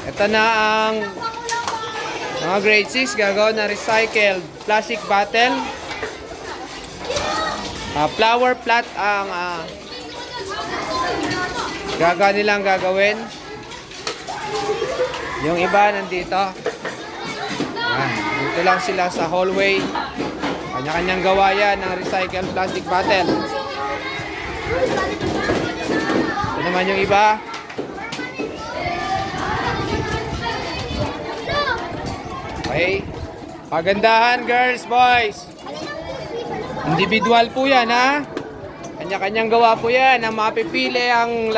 Ito na ang mga grade 6 gagawin na recycled plastic bottle. Flower plot ang gagawin. Yung iba nandito. Yan. Dito lang sila sa hallway. Kanya-kanyang gawa yan ng recycled plastic bottle. Ito naman yung iba. Okay. Pagandahan, girls, boys. Individual po yan, ha? Kanya-kanyang gawa po yan. Ang mapipili ang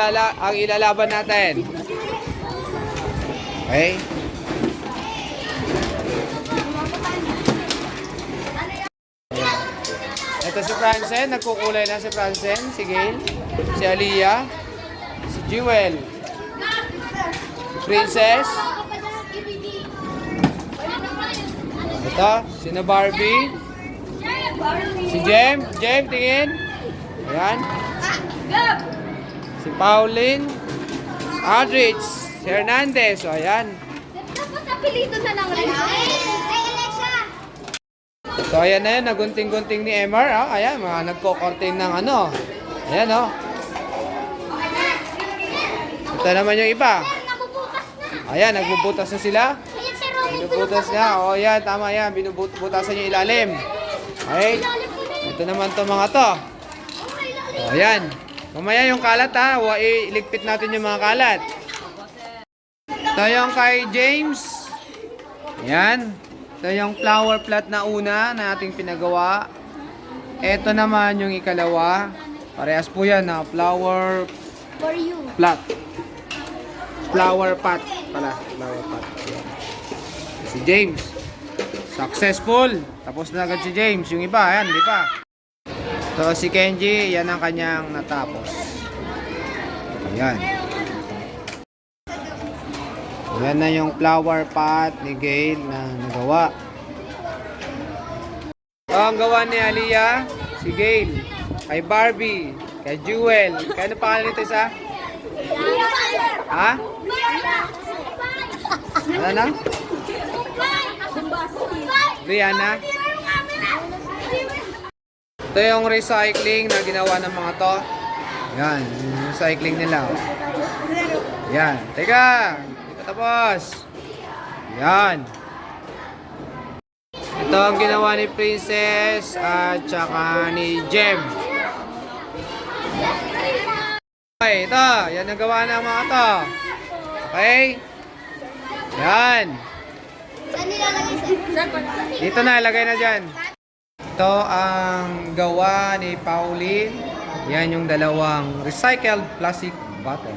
ilalaban natin. Okay. Ito si Francen. Nagkukulay na si Francen. Si Gail. Si Aliyah. Si Jewel. Si Princess. Ito. Sino Barbie. Si Jem. Jem, tingin. Ayan. Si Pauline. Aldrich. Si Hernandez. O, ayan. Dapat napilito na lang rin. So, ayan na yun. Nagunting-gunting ni Emar. Oh, ayan, mga nagko-cortin ng ano. Ayan, oh. Ito naman yung iba. Ayan, nagbubutas na sila. Binubutas na. O, ayan, tama yan. Binubutasan yung ilalim. Okay. Ito naman to mga to. O, ayan. Mamaya yung kalat, ha. Iligpit natin yung mga kalat. Ito yung kay James. Ayan. Ito yung flower plot na una na ating pinagawa. Ito naman yung ikalawa. Parehas po yan na flower plot. Flower pot pala. Flower pot. Si James. Successful. Tapos na agad si James. Yung iba, ayan, di pa. So si Kenji, yan ang kanyang natapos. Ayan. Yan na yung flower pot ni Gail na nagawa. Ang gawa ni Aliyah, si Gail, kay Barbie, kay Jewel. Kaya ano pangalan nito isa? Ha? Ano na? Rihanna? Ito yung recycling na ginawa ng mga to. Yan, yung recycling nila. Yan, teka! Tapos, yan. Ito ang ginawa ni Princess at saka ni Jem. Okay, ito. Yan ang gawa ng mga to. Okay? Yan. Saan nilalagay sir? Dito na, ilagay na dyan. Ito ang gawa ni Pauline. Yan yung dalawang recycled plastic bottle.